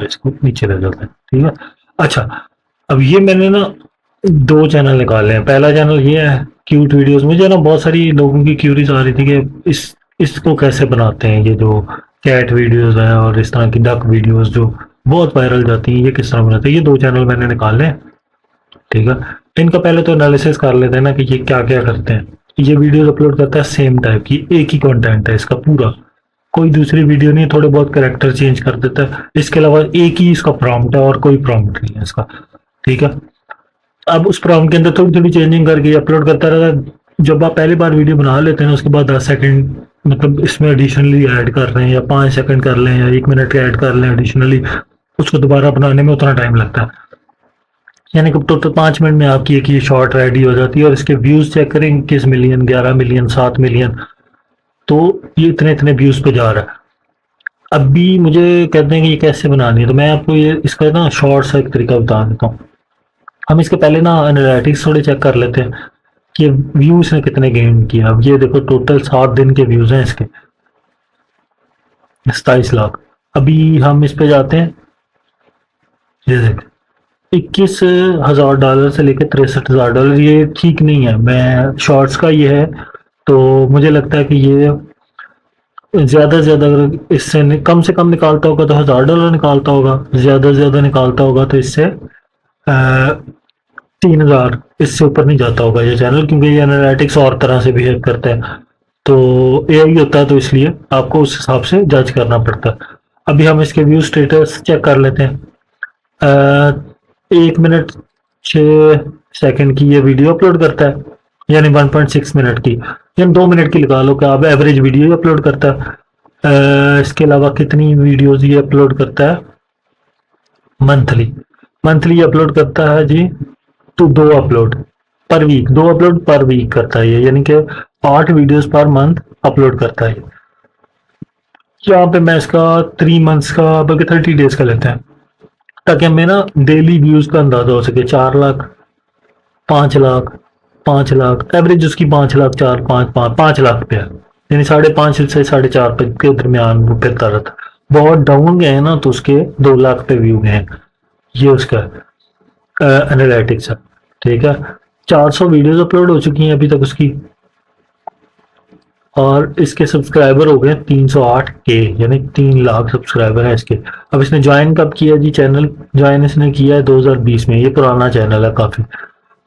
इसको नीचे ले जाते हैं, ठीक है। अच्छा, अब ये मैंने ना दो चैनल निकाले हैं। पहला चैनल ये है क्यूट वीडियोस। मुझे ना बहुत सारी लोगों की क्यूरीज आ रही थी कि इसको कैसे बनाते हैं, ये जो कैट वीडियोस हैं और इस तरह की डक वीडियोस जो बहुत वायरल जाती हैं, ये किस तरह बनाते हैं। ये दो चैनल मैंने निकाले हैं, ठीक है। इनका पहले तो एनालिसिस कर लेते हैं ना कि ये क्या क्या करते हैं। ये वीडियोस अपलोड करता है सेम टाइप की, एक ही कंटेंट है इसका पूरा, कोई दूसरी वीडियो नहीं, थोड़े बहुत कैरेक्टर चेंज कर देता है। इसके अलावा एक ही इसका प्रॉम्प्ट है और कोई प्रॉम्प्ट नहीं है इसका, ठीक है। अब उस प्रॉम्प्ट के अंदर थोड़ी थोड़ी चेंजिंग करके अपलोड करता रहता है। जब आप पहली बार वीडियो बना लेते हैं ना, उसके बाद 10 सेकंड मतलब इसमें एडिशनली ऐड कर रहे हैं, या 5 सेकंड कर लें, या 1 मिनट ऐड कर लें एडिशनली, उसको दोबारा बनाने में उतना टाइम लगता है। यानी कि टोटल 5 मिनट में आपकी एक ये शॉर्ट रेडी हो जाती है। और इसके व्यूज चेक करें, 21 मिलियन, 11 मिलियन, 7 मिलियन। तो ये इतने इतने व्यूज पे जा रहा है। अब भी मुझे कहते हैं कि ये कैसे बनानी है, तो मैं आपको ये इसका ना शॉर्ट सा एक तरीका बता देता हूँ। हम इसके पहले ना एनालिटिक्स थोड़े चेक कर लेते हैं कि व्यूज ने कितने गेन किया। अब ये देखो, टोटल 7 दिन के व्यूज हैं इसके, 27 लाख। अभी हम इस पे जाते हैं, ये देख, $21,000 से लेकर $63,000। ये ठीक नहीं है। मैं शॉर्ट्स का ये है, तो मुझे लगता है कि ये ज्यादा से ज्यादा अगर इससे कम से कम निकालता होगा तो $1,000 निकालता होगा, ज्यादा से ज्यादा निकालता होगा तो इससे 3,000, इससे ऊपर नहीं जाता होगा ये चैनल, क्योंकि ये एनालिटिक्स और तरह से बिहेव करता है। तो एआई होता है, तो इसलिए आपको उस हिसाब से जज करना पड़ता है। अभी हम इसके व्यू स्टेटस चेक कर लेते हैं। 1 मिनट 6 सेकंड की ये वीडियो अपलोड करता है, यानी 1.6 मिनट की, यानी 2 मिनट की लगा लो कि आप एवरेज वीडियो अपलोड करता है। इसके अलावा कितनी वीडियोस ये अपलोड करता है मंथली? मंथली अपलोड करता है जी, तो 2 अपलोड पर वीक, 2 अपलोड पर वीक करता है ये, यानी कि 8 वीडियोस पर मंथ अपलोड करता है। यहाँ पे मैं इसका 3 मंथ्स का, बल्कि 30 डेज का लेते हैं, ताकि हमें ना डेली व्यूज का अंदाजा हो सके। 4 लाख, 5 लाख, 5 लाख, एवरेज उसकी 5 लाख, 4, 5, 5 लाख पे है, यानी 5.5 से 4.5 पे के दरमियान वो फिरता रहता। बहुत डाउन गए हैं ना, तो उसके 2 लाख पे व्यू गए हैं। ये उसका एनालिटिक्स है, ठीक है। 400 वीडियोस अपलोड हो चुकी हैं अभी तक उसकी, और इसके सब्सक्राइबर हो गए 308K, यानी 3 लाख सब्सक्राइबर है इसके। अब इसने ज्वाइन कब किया जी चैनल? ज्वाइन इसने किया है 2020 में। ये पुराना चैनल है काफी।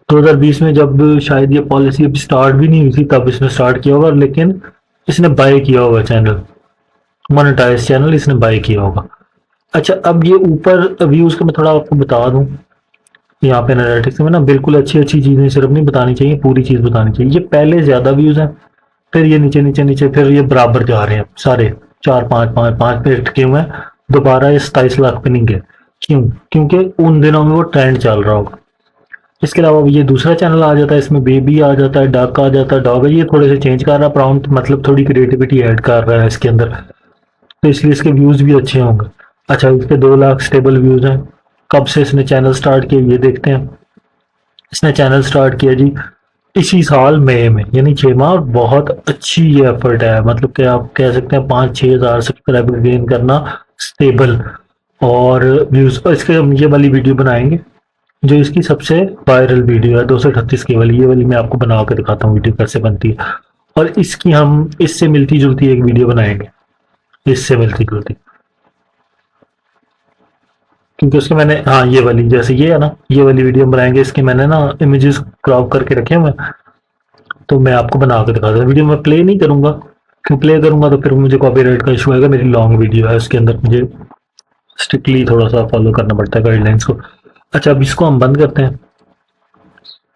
2020 में जब शायद ये पॉलिसी अभी स्टार्ट भी नहीं हुई थी, तब इसने स्टार्ट किया होगा, लेकिन इसने बाय किया होगा चैनल, मोनेटाइज चैनल इसने बाय किया होगा। अच्छा, अब ये ऊपर व्यूज का मैं थोड़ा आपको बता दूं। यहाँ पे एनालिटिक्स में ना बिल्कुल अच्छी अच्छी चीजें सिर्फ नहीं बतानी चाहिए, पूरी चीज बतानी चाहिए। ये पहले ज्यादा व्यूज हैं, फिर ये नीचे नीचे नीचे, फिर ये बराबर जा रहे हैं सारे, 4, 5, 5, 5 पे अटके हुए हैं। दोबारा ये 27 लाख पे नहीं गए। क्यों? क्योंकि उन दिनों में वो ट्रेंड चल रहा होगा। इसके अलावा ये दूसरा चैनल आ जाता है, इसमें बेबी आ जाता है, डक आ जाता है, डॉग है। ये थोड़े से चेंज कर रहा है प्रॉम्प्ट, मतलब थोड़ी क्रिएटिविटी ऐड कर रहा है इसके अंदर, तो इसलिए इसके व्यूज भी अच्छे होंगे। अच्छा, इसके 2 लाख स्टेबल व्यूज हैं। कब से इसने चैनल स्टार्ट किया ये देखते हैं। इसने चैनल स्टार्ट किया जी इसी साल मई में, यानी 6 माह। और बहुत अच्छी ये एफर्ट है, मतलब कि आप कह सकते हैं 5-6 हज़ार सब्सक्राइबर गेन करना स्टेबल। और व्यूज, इसके हम ये वाली वीडियो बनाएंगे जो इसकी सबसे वायरल वीडियो है, 238 की वाली। ये वाली मैं आपको बना के दिखाता हूँ वीडियो कैसे बनती है। और इसकी हम इससे मिलती जुलती एक वीडियो बनाएंगे, इससे मिलती जुलती, क्योंकि उसके मैंने, हाँ ये वाली, जैसे ये है ना, ये वाली वीडियो बनाएंगे। इसके मैंने ना इमेजेस क्रॉप करके रखे हुए, तो मैं आपको बना के दिखा दूँ। वीडियो मैं प्ले नहीं करूंगा, क्यों प्ले करूंगा तो फिर मुझे कॉपीराइट का इशू आएगा। मेरी लॉन्ग वीडियो है, उसके अंदर मुझे स्ट्रिक्टली थोड़ा सा फॉलो करना पड़ता है गाइडलाइंस को। अच्छा, अब इसको हम बंद करते हैं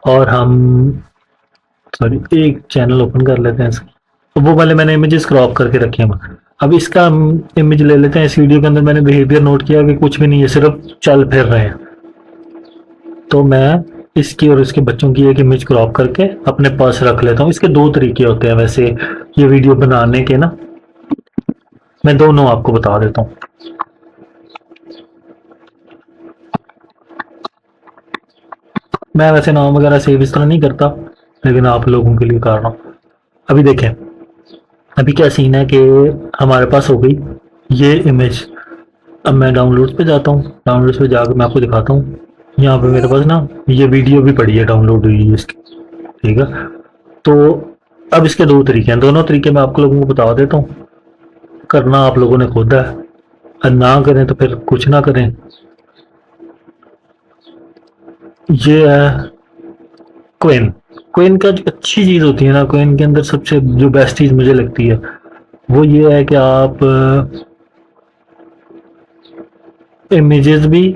और हम, सॉरी, एक चैनल ओपन कर लेते हैं इसका। तो वो वाले मैंने इमेजेस क्रॉप करके रखे हैं। अब इसका हम इमेज ले लेते हैं। इस वीडियो के अंदर मैंने बिहेवियर नोट किया कि कुछ भी नहीं है, सिर्फ चल फिर रहे हैं। तो मैं इसकी और इसके बच्चों की एक इमेज क्रॉप करके अपने पास रख लेता हूँ। इसके दो तरीके होते हैं वैसे ये वीडियो बनाने के ना, मैं दोनों आपको बता देता हूँ। मैं वैसे नाम वगैरह सेव इस तरह नहीं करता, लेकिन आप लोगों के लिए कर रहा हूँ। अभी देखें, अभी क्या सीन है कि हमारे पास हो गई ये इमेज, अब मैं डाउनलोड्स पे जाता हूँ, डाउनलोड्स पे जाकर मैं आपको दिखाता हूँ। यहाँ पे मेरे पास ना ये वीडियो भी पड़ी है, डाउनलोड हुई है इसकी, ठीक है। तो अब इसके दो तरीके हैं, दोनों तरीके मैं आपको लोगों को बता देता हूँ। करना आप लोगों ने खुद है, और ना करें तो फिर कुछ ना करें। ये है क्विन। क्विन का जो अच्छी चीज़ होती है ना, क्विन के अंदर सबसे जो बेस्ट चीज़ मुझे लगती है वो ये है कि आप इमेजेस भी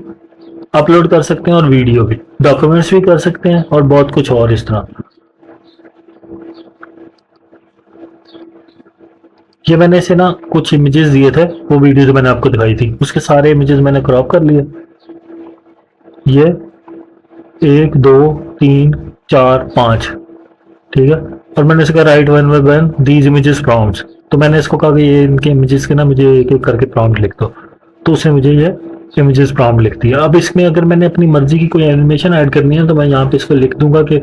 अपलोड कर सकते हैं और वीडियो भी, डॉक्यूमेंट्स भी कर सकते हैं और बहुत कुछ और इस तरह। ये मैंने इसे ना कुछ इमेजेस दिए थे, वो वीडियो जो मैंने आपको दिखाई थी उसके सारे इमेजेस मैंने क्रॉप कर लिए। ये 1 2 3 4 5, ठीक है। और मैंने इसका right one by one these images prompts. तो मैंने इसको कहा कि ये इनके इमेजेस के ना मुझे एक एक करके प्रॉम्प्ट लिख दो, तो उसने मुझे ये इमेजेस प्रॉम्प्ट लिख दिया। अब इसमें अगर मैंने अपनी मर्जी की कोई एनिमेशन ऐड करनी है तो मैं यहाँ पे इसको लिख दूंगा कि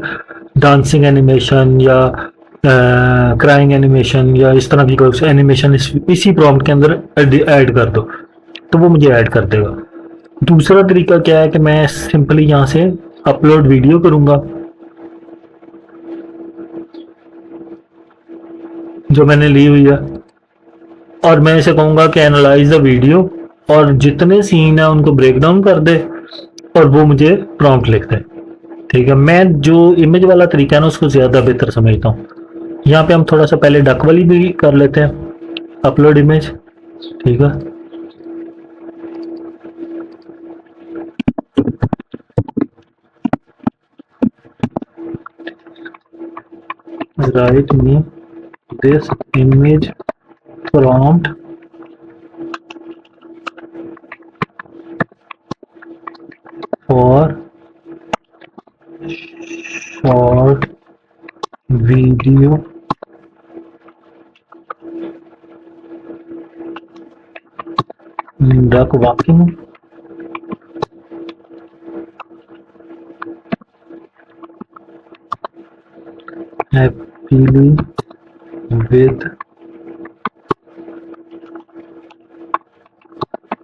डांसिंग एनिमेशन या क्राइंग एनिमेशन या इस तरह की कोई एनिमेशन इसी प्रॉम्प्ट के अंदर ऐड कर दो, तो वो मुझे ऐड कर देगा। दूसरा तरीका क्या है कि मैं सिंपली यहाँ से अपलोड वीडियो करूंगा, जो मैंने ली हुई है, और मैं इसे कहूंगा कि एनालाइज द वीडियो, और जितने सीन है उनको ब्रेक डाउन कर दे और वो मुझे प्रॉम्प्ट लिख दे, ठीक है। मैं जो इमेज वाला तरीका है ना उसको ज्यादा बेहतर समझता हूँ। यहाँ पे हम थोड़ा सा पहले डक वाली भी कर लेते हैं, अपलोड इमेज, ठीक है। Right me this image prompt for short video duck walking happily with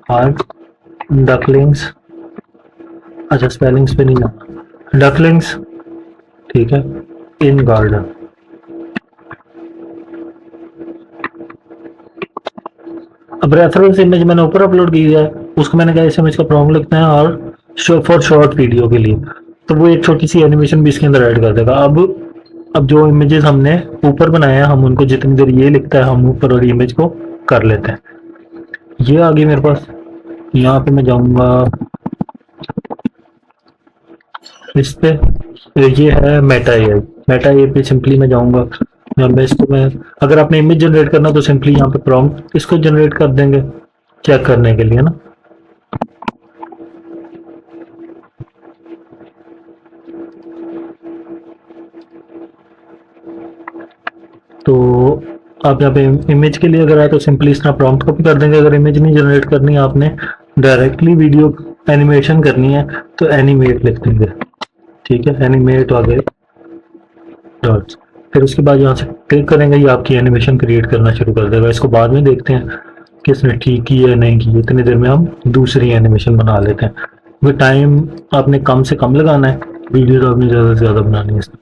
her ducklings। अच्छा, स्पेलिंग्स पे नहीं जाना, डकलिंग्स, ठीक है, इन गार्डन। अब रेफरेंस इमेज मैंने ऊपर अपलोड की है, उसको मैंने कहा इस इमेज का प्रॉम्प्ट लिखना है और फॉर शॉर्ट वीडियो के लिए, तो वो एक छोटी सी एनिमेशन भी इसके अंदर ऐड कर देगा। अब जो इमेजेस हमने ऊपर बनाए हैं हम उनको जितनी देर ये लिखता है हम ऊपर वाली इमेज को कर लेते हैं। ये आ गई मेरे पास। यहाँ पे मैं जाऊंगा इस पे, ये है मेटा एआई। मेटा एआई पे सिंपली मैं जाऊंगा, जब मैं इसको मैं अगर आपने इमेज जनरेट करना तो सिंपली यहाँ पे प्रॉम्प्ट इसको जनरेट कर देंगे चेक करने के लिए ना। तो आप यहाँ पे इमेज के लिए अगर आए तो सिंपली इस तरह प्रॉम्प्ट कॉपी कर देंगे। अगर इमेज नहीं जनरेट करनी है आपने डायरेक्टली वीडियो एनिमेशन करनी है तो एनिमेट लिख देंगे, ठीक है, एनिमेट आ गए डॉट्स। फिर उसके बाद यहाँ से क्लिक करेंगे, ये आपकी एनिमेशन क्रिएट करना शुरू कर देगा। इसको बाद में देखते हैं कि इसने ठीक की है नहीं की, इतनी देर में हम दूसरी एनिमेशन बना लेते हैं। वो टाइम आपने कम से कम लगाना है, वीडियो तो आपने ज़्यादा से ज़्यादा बनानी है इसमें।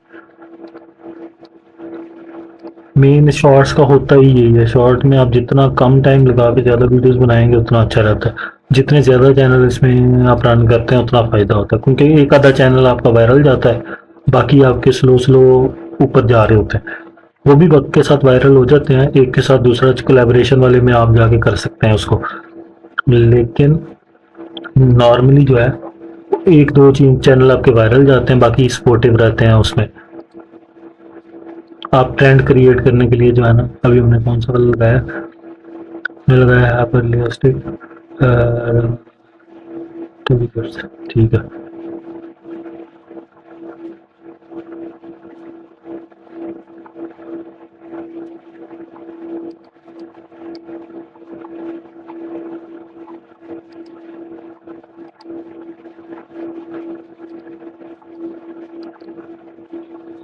मेन शॉर्ट्स का होता ही यही है, शॉर्ट में आप जितना कम टाइम लगा के ज़्यादा वीडियोस बनाएंगे उतना अच्छा रहता है। जितने ज़्यादा चैनल इसमें आप रन करते हैं उतना फ़ायदा होता है, क्योंकि एक आधा चैनल आपका वायरल जाता है, बाकी आपके स्लो स्लो ऊपर जा रहे होते हैं। वो भी वक्त के साथ वायरल हो जाते हैं, एक के साथ दूसरा कोलैबोरेशन वाले में आप जाके कर सकते हैं उसको। लेकिन नॉर्मली जो है एक दो चैनल आपके वायरल जाते हैं, बाकी सपोर्टिव रहते हैं उसमें। आप ट्रेंड क्रिएट करने के लिए जो है ना, अभी हमने कौन सा कलर लगाया, हमने लगाया है पर लिपस्टिक, ठीक है।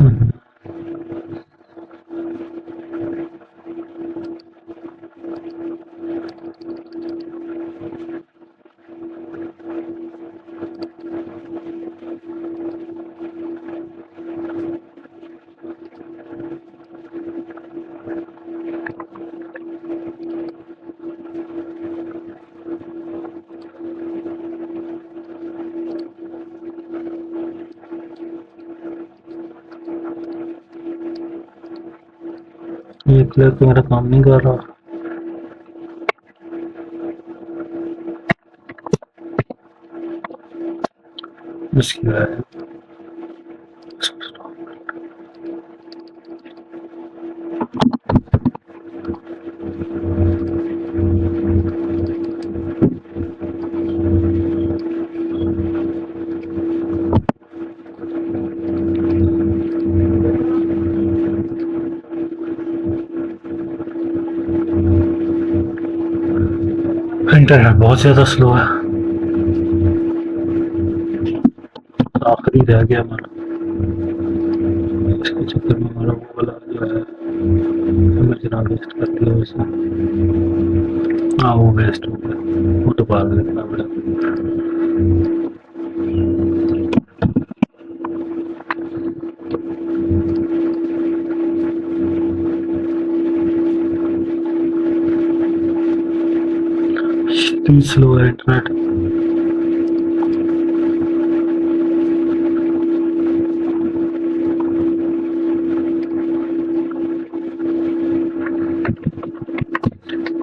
हम्म, ये क्लियर तो मेरा काम नहीं कर रहा। इसकी है इंटरनेट बहुत ज़्यादा स्लो है। आखिरी रह गया हमारा, इसके चक्कर में हमारा वो वाला जो है हमें जना वेस्ट कर दिया वैसे। हाँ वो वेस्ट हो गया, वो दोबारा देखना पड़ेगा। स्लो है इंटरनेट।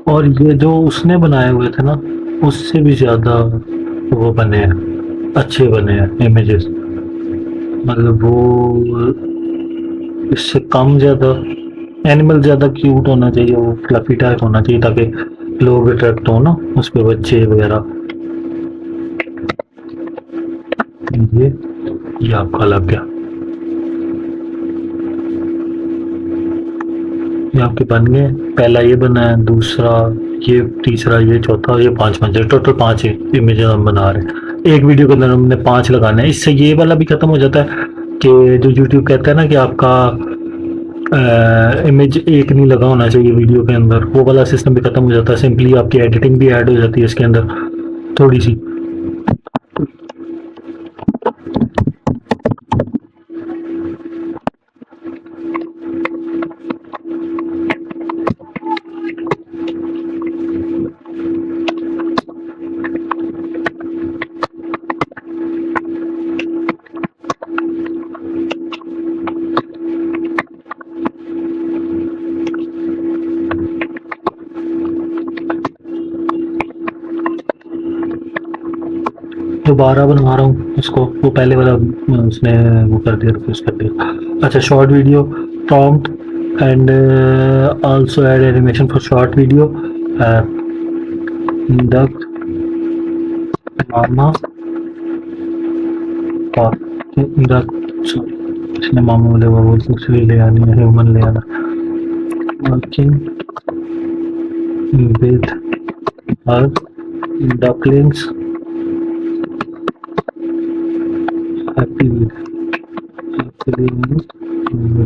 और ये जो उसने बनाए हुए थे ना, उससे भी ज्यादा वो बने हैं, अच्छे बने हैं इमेजेस। मतलब वो इससे कम ज्यादा एनिमल ज्यादा क्यूट होना चाहिए, वो फ्लफी टाइप होना चाहिए ताकि लोग अट्रैक्ट हो ना उस पे, बच्चे वगैरह। ये आपका लग गया, ये आपके बन गए। पहला ये बना है, दूसरा ये, तीसरा ये, चौथा, ये पांचवा, टोटल 5 इमेज हम बना रहे हैं। एक वीडियो के अंदर हमने 5 लगाने हैं। इससे ये वाला भी खत्म हो जाता है कि जो यूट्यूब कहता है ना कि आपका इमेज एक नहीं लगा होना चाहिए वीडियो के अंदर, वो वाला सिस्टम भी खत्म हो जाता है। सिंपली आपकी एडिटिंग भी ऐड हो जाती है इसके अंदर थोड़ी सी। दोबारा बनवा रहा हूँ इसको, वो पहले वाला उसने वो कर दिया, रिफ्यूज कर दिया। अच्छा, short video prompt and also add animation for short video. Duck mama duck, sorry इसने मामा बोले, वो दूसरी ले आनी है, ह्यूमन ले आना। Working with her ducklings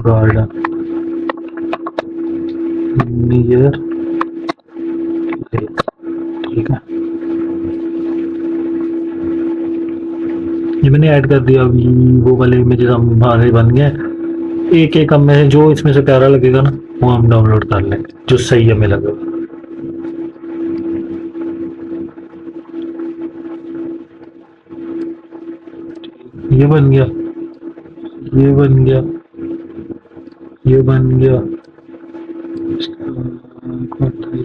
garden near lake. ठीक है, ये मैंने ऐड कर दिया। अभी वो वाले इमेजेस हमारे बन गए। एक एक हमें जो इसमें से प्यारा लगेगा ना वो हम डाउनलोड कर लेंगे, जो सही हमें लगेगा। ये बन गया, ये बन गया, ये बन गया।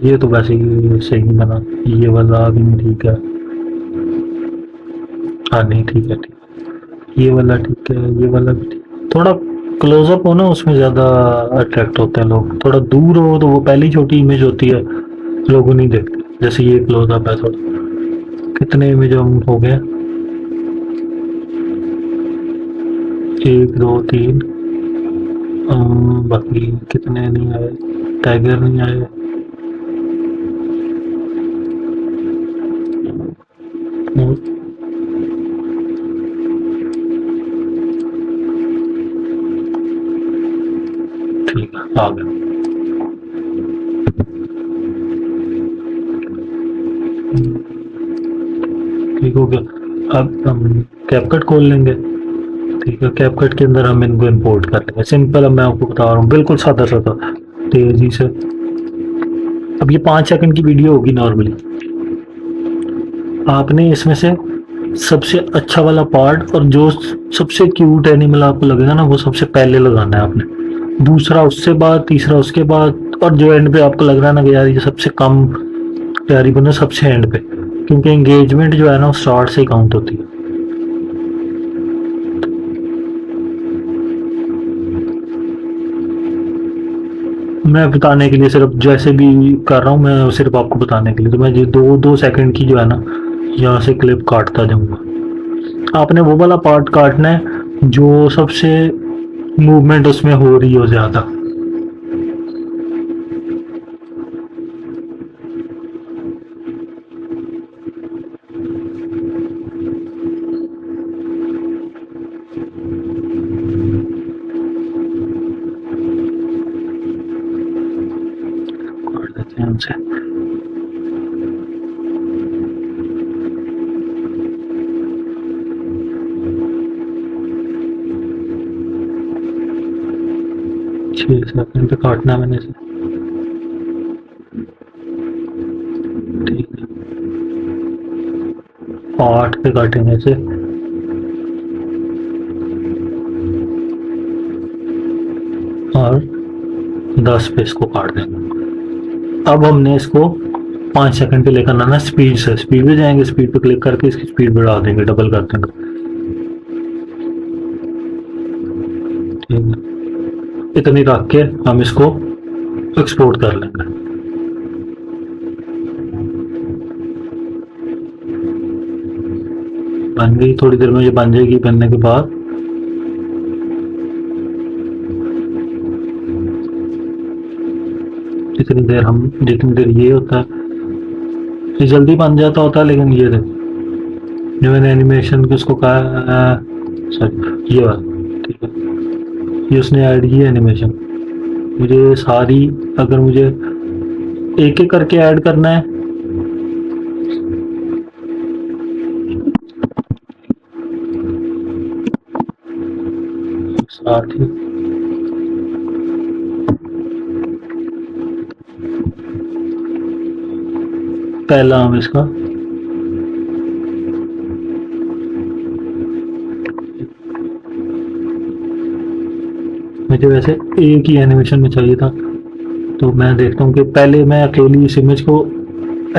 ये तो वैसे ही सही बना, ये वाला भी नहीं ठीक है। हाँ नहीं ठीक है, ठीक है, ये वाला ठीक है, ये वाला भी ठीक। थोड़ा क्लोजअप हो ना उसमें ज़्यादा अट्रैक्ट होते हैं लोग, थोड़ा दूर हो तो वो पहली छोटी इमेज होती है, लोग नहीं देखते। जैसे ये क्लोजअप है थोड़ा। कितने इमेज हम हो गए? 1 2 3, बाकी कितने नहीं आए, टाइगर नहीं आए। ठीक है, आ गया। ठीक हो गया। अब हम कैपकट खोल लेंगे। ठीक है, कैपकट के अंदर हम इनको इंपोर्ट कर लेंगे। सिंपल, अब मैं आपको बता रहा हूँ, बिल्कुल सादा सादा तेजी से। अब ये 5 सेकंड की वीडियो होगी नॉर्मली। आपने इसमें से सबसे अच्छा वाला पार्ट और जो सबसे क्यूट एनिमल आपको लगेगा ना वो सबसे पहले लगाना है आपने। दूसरा उससे बाद, तीसरा उसके बाद, और जो एंड पे आपको लग रहा है ना कि यार ये सबसे कम तैयारी बनो सबसे एंड पे, क्योंकि एंगेजमेंट जो है ना वो स्टार्ट से ही काउंट होती है। मैं बताने के लिए सिर्फ जैसे भी कर रहा हूँ, मैं सिर्फ आपको बताने के लिए, तो मैं ये 2-2 सेकंड की जो है ना यहाँ से क्लिप काटता जाऊंगा। आपने वो वाला पार्ट काटना है जो सबसे मूवमेंट उसमें हो रही हो ज़्यादा। काट देते हैं हमसे। छः सेकंड पे काटना है मैंने इसे। ठीक है, 8 पे काटेंगे इसे, और 10 पे इसको काट देंगे। अब हमने इसको 5 सेकंड पे लेकर आना, स्पीड से, स्पीड पे जाएंगे, स्पीड पे क्लिक करके इसकी स्पीड बढ़ा देंगे, डबल कर देंगे। ठीक है, इतनी रख के हम इसको एक्सपोर्ट कर लेंगे। बन गई, थोड़ी देर में ये बन जाएगी। बनने के बाद जितनी देर ये होता है, ये जल्दी बन जाता होता है, लेकिन ये देखो जो मैंने एनिमेशन की उसको कहा, सॉरी ये बात, ठीक है, ये उसने ऐड की है एनिमेशन। मुझे सारी, अगर मुझे एक एक करके ऐड करना है, साथ ही पहला हम इसका मुझे वैसे एक ही एनिमेशन में चाहिए था, तो मैं देखता हूँ कि पहले मैं अकेली इस इमेज को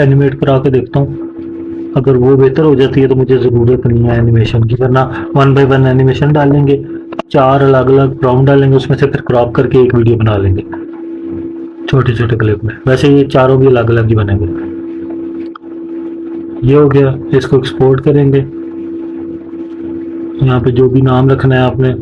एनिमेट करा के देखता हूँ। अगर वो बेहतर हो जाती है तो मुझे ज़रूरत नहीं है एनिमेशन की, वरना 1 बाय 1 एनिमेशन डालेंगे, 4 अलग अलग राउंड डालेंगे, उसमें से फिर क्रॉप करके एक वीडियो बना लेंगे छोटे छोटे क्लिप में। वैसे ये चारों भी अलग अलग ही बनेंगे। ये हो गया, इसको एक्सपोर्ट करेंगे। यहाँ पे जो भी नाम रखना है आपने,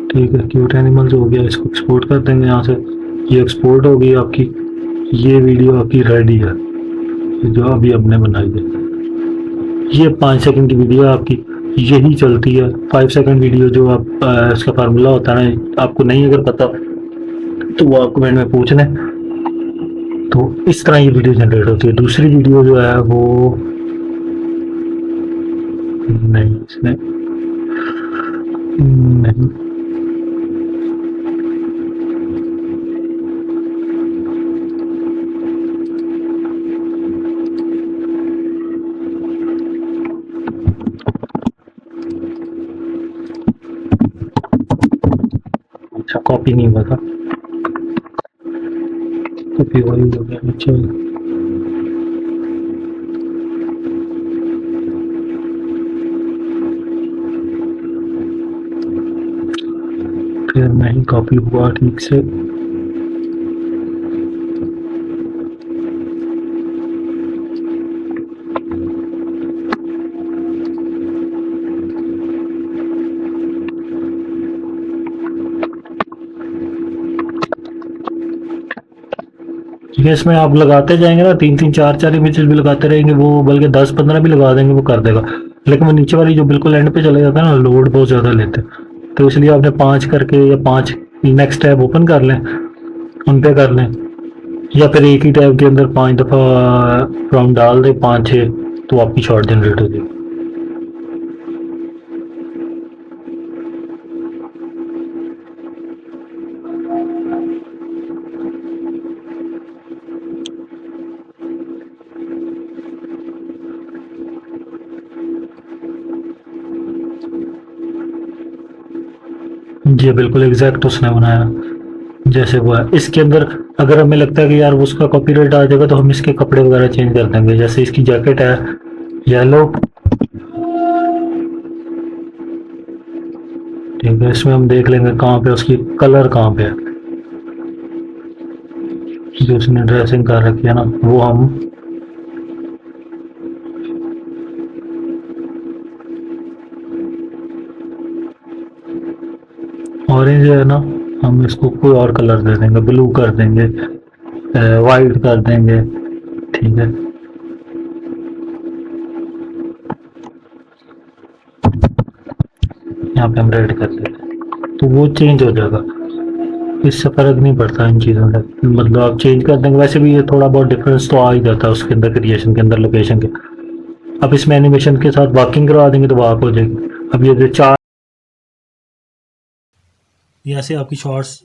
ठीक है, क्यूट एनिमल्स हो गया, इसको एक्सपोर्ट कर देंगे यहाँ से। ये एक्सपोर्ट हो गई आपकी, ये वीडियो आपकी रेडी है जो अभी हमने बनाई है। ये 5 सेकंड की वीडियो है आपकी, यही चलती है। 5 सेकंड वीडियो जो आप इसका फार्मूला होता है ना, आपको नहीं अगर पता तो वो आप कमेंट में पूछ लें। तो इस तरह ये वीडियो जनरेट होती है। दूसरी वीडियो जो है वो नहीं, इसने नहीं, अच्छा कॉपी नहीं हुआ था, कॉपी वही हो गया नीचे। फिर नहीं कॉपी हुआ ठीक से। ठीक है, इसमें आप लगाते जाएंगे ना, 3-3 4-4 इमेजेस भी लगाते रहेंगे, वो बल्कि 10-15 भी लगा देंगे, वो कर देगा। लेकिन वो नीचे वाली जो बिल्कुल एंड पे चले जाता है ना, लोड बहुत ज़्यादा लेते हैं। तो इसलिए आपने 5 करके, या 5 नेक्स्ट टैब ओपन कर लें, उन पे कर लें, या फिर एक ही टैब के अंदर 5 दफ़ा राउंड डाल दें, 5-6, तो आपकी शॉर्ट जनरेट हो जाएगी। ये बिल्कुल एग्जैक्ट उसने बनाया जैसे वो है। इसके अंदर अगर हमें लगता है कि यार उसका कॉपीराइट आ जाएगा तो हम इसके कपड़े वगैरह चेंज कर देंगे। जैसे इसकी जैकेट है येलो, ठीक है, इसमें हम देख लेंगे कहाँ पे उसकी कलर कहाँ पे है, जो उसने ड्रेसिंग कर रखी है ना वो हम ऑरेंज है ना, हम इसको कोई और कलर दे देंगे, ब्लू कर देंगे, वाइट कर देंगे, ठीक है। यहाँ पे हम रेड कर देते हैं तो वो चेंज हो जाएगा। इससे फर्क नहीं पड़ता इन चीज़ों का, मतलब आप चेंज कर देंगे। वैसे भी ये थोड़ा बहुत डिफरेंस तो आ ही जाता है उसके अंदर, क्रिएशन के अंदर, लोकेशन के। अब इसमें एनिमेशन के साथ वॉकिंग करवा देंगे तो वॉक हो जाएगी। अब ये जो चार यहाँ से आपकी शॉर्ट्स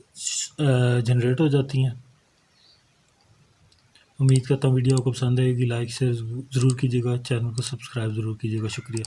जनरेट हो जाती हैं। उम्मीद करता हूँ वीडियो आपको पसंद आएगी। लाइक शेयर ज़रूर कीजिएगा, चैनल को सब्सक्राइब ज़रूर कीजिएगा। शुक्रिया।